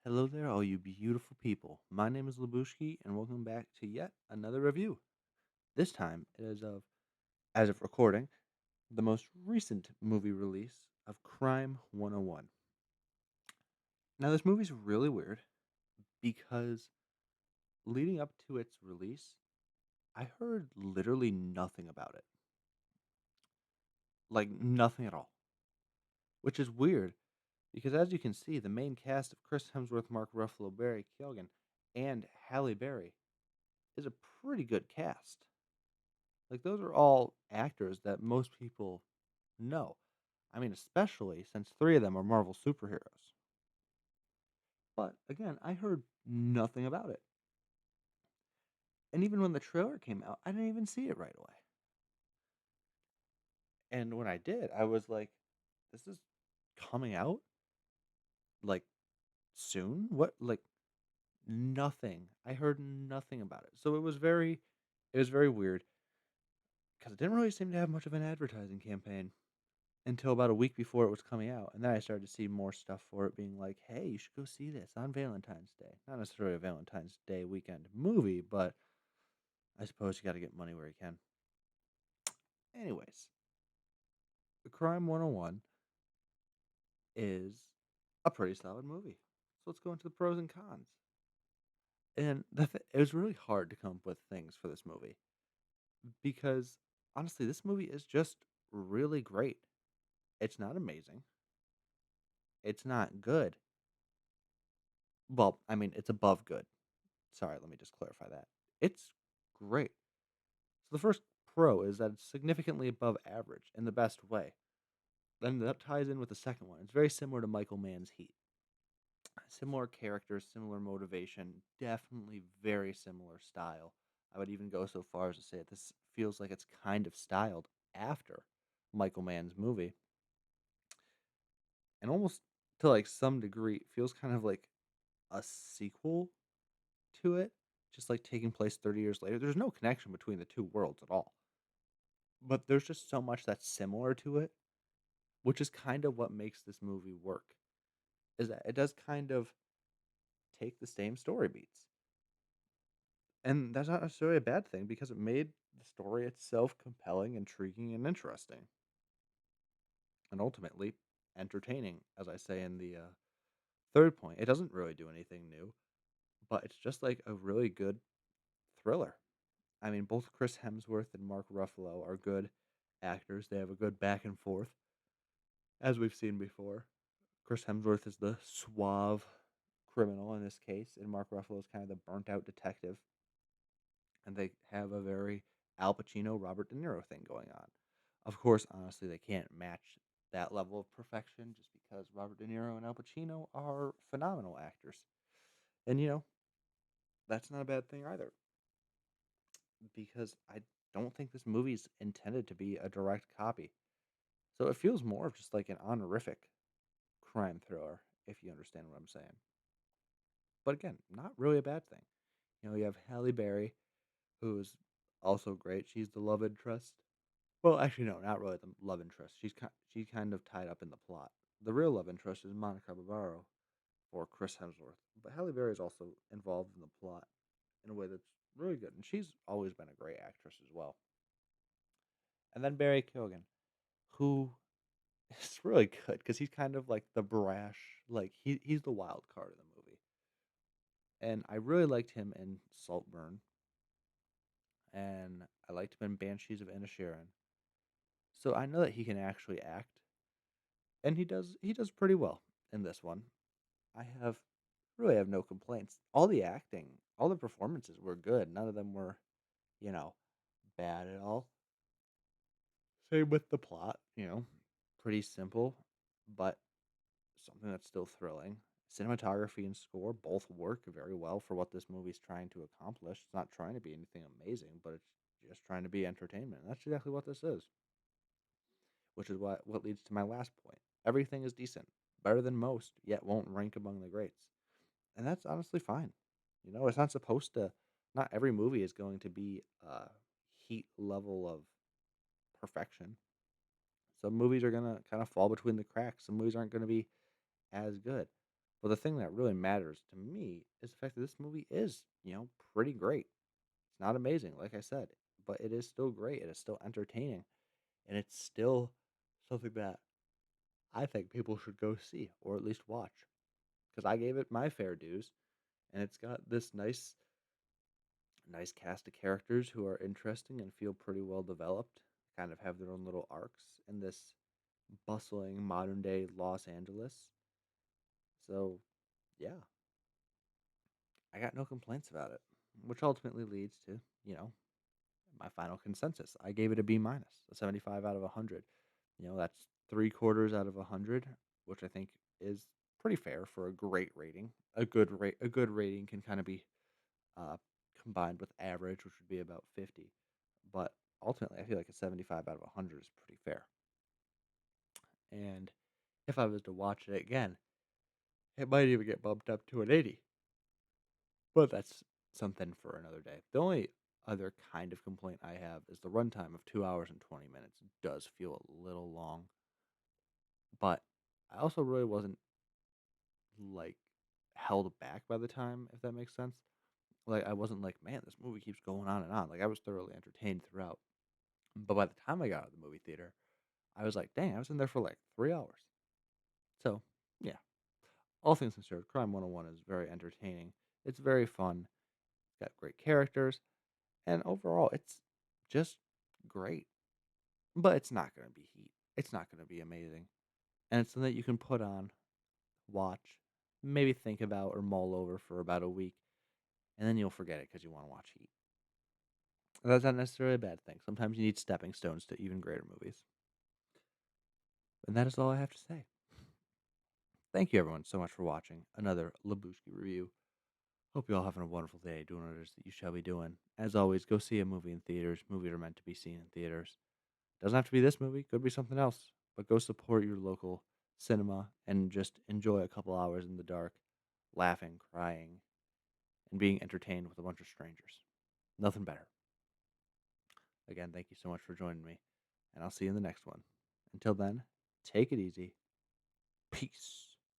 Hello there, all you beautiful people. My name is Lebushki, and welcome back to yet another review. This time it is as of recording, the most recent movie release of Crime 101. Now, this movie's really weird because leading up to its release, I heard literally nothing about it. Like, nothing at all. Which is weird because, as you can see, the main cast of Chris Hemsworth, Mark Ruffalo, Barry Keoghan, and Halle Berry is a pretty good cast. Like, those are all actors that most people know. I mean, especially since three of them are Marvel superheroes. But again, I heard nothing about it. And even when the trailer came out, I didn't even see it right away. And when I did, I was like, this is coming out like soon? What? Like, nothing. I heard nothing about it. So it was very weird because it didn't really seem to have much of an advertising campaign until about a week before it was coming out, and then I started to see more stuff for it being like, "Hey, you should go see this on Valentine's Day." Not necessarily a Valentine's Day weekend movie, but I suppose you gotta get money where you can. Anyways, Crime 101 is a pretty solid movie. So let's go into the pros and cons. And it was really hard to come up with things for this movie because honestly, this movie is just really great. It's not amazing. It's not good. Well, I mean, it's above good. Sorry, let me just clarify that. It's great. So the first pro is that it's significantly above average in the best way. Then that ties in with the second one. It's very similar to Michael Mann's Heat. Similar characters, similar motivation, definitely very similar style. I would even go so far as to say that this feels like it's kind of styled after Michael Mann's movie. And almost to like some degree feels kind of like a sequel to it, just like taking place 30 years later. There's no connection between the two worlds at all. But there's just so much that's similar to it, which is kind of what makes this movie work. Is that it does kind of take the same story beats. And that's not necessarily a bad thing because it made the story itself compelling, intriguing, and interesting. And ultimately entertaining, as I say in the third point. It doesn't really do anything new, but it's just like a really good thriller. I mean, both Chris Hemsworth and Mark Ruffalo are good actors. They have a good back and forth, as we've seen before. Chris Hemsworth is the suave criminal in this case, and Mark Ruffalo is kind of the burnt out detective. And they have a very Al Pacino, Robert De Niro thing going on. Of course, honestly, they can't match that level of perfection just because Robert De Niro and Al Pacino are phenomenal actors. And, that's not a bad thing either because I don't think this movie's intended to be a direct copy. So it feels more of just like an honorific crime thriller, if you understand what I'm saying. But again, not really a bad thing. You have Halle Berry, who's also great. She's the love interest. Well, actually, no, not really the love interest. She's kind of tied up in the plot. The real love interest is Monica Barbaro or Chris Hemsworth, but Halle Berry is also involved in the plot in a way that's really good, and she's always been a great actress as well. And then Barry Keoghan, who is really good because he's kind of like the brash, like he's the wild card of the movie, and I really liked him in Saltburn, and I liked him in Banshees of Inisherin. So I know that he can actually act, and he does pretty well in this one. I have no complaints. All the acting, all the performances were good. None of them were, you know, bad at all. Same with the plot, pretty simple, but something that's still thrilling. Cinematography and score both work very well for what this movie's trying to accomplish. It's not trying to be anything amazing, but it's just trying to be entertainment. And that's exactly what this is, which is what leads to my last point. Everything is decent, better than most, yet won't rank among the greats. And that's honestly fine. It's not supposed to. Not every movie is going to be a heat level of perfection. Some movies are gonna kind of fall between the cracks. Some movies aren't gonna be as good. But the thing that really matters to me is the fact that this movie is, pretty great. It's not amazing, like I said, but it is still great. It is still entertaining, and it's still something that I think people should go see or at least watch because I gave it my fair dues, and it's got this nice cast of characters who are interesting and feel pretty well developed, kind of have their own little arcs in this bustling modern day Los Angeles. So, yeah, I got no complaints about it, which ultimately leads to, my final consensus. I gave it a B minus, a 75 out of 100. That's 3/4 out of 100, which I think is pretty fair for a great rating. A good rating can kind of be uh, combined with average, which would be about 50. But ultimately, I feel like a 75 out of 100 is pretty fair. And if I was to watch it again, it might even get bumped up to an 80. But that's something for another day. The only other kind of complaint I have is the runtime of 2 hours and 20 minutes does feel a little long. But I also really wasn't like held back by the time, if that makes sense. Like I wasn't like, man, this movie keeps going on and on. Like I was thoroughly entertained throughout. But by the time I got out of the movie theater, I was like, dang, I was in there for like 3 hours. So yeah, all things considered, Crime 101 is very entertaining. It's very fun. It's got great characters, and overall, it's just great. But it's not gonna be Heat. It's not gonna be amazing, and it's something that you can put on, watch, maybe think about or mull over for about a week, and then you'll forget it because you want to watch Heat. That's not necessarily a bad thing. Sometimes you need stepping stones to even greater movies. And that is all I have to say. Thank you everyone so much for watching another Lebushki review. Hope you all having a wonderful day doing what it is that you shall be doing. As always, go see a movie in theaters. Movies are meant to be seen in theaters. Doesn't have to be this movie, could be something else. But go support your local cinema and just enjoy a couple hours in the dark, laughing, crying, and being entertained with a bunch of strangers. Nothing better. Again, thank you so much for joining me, and I'll see you in the next one. Until then, take it easy. Peace.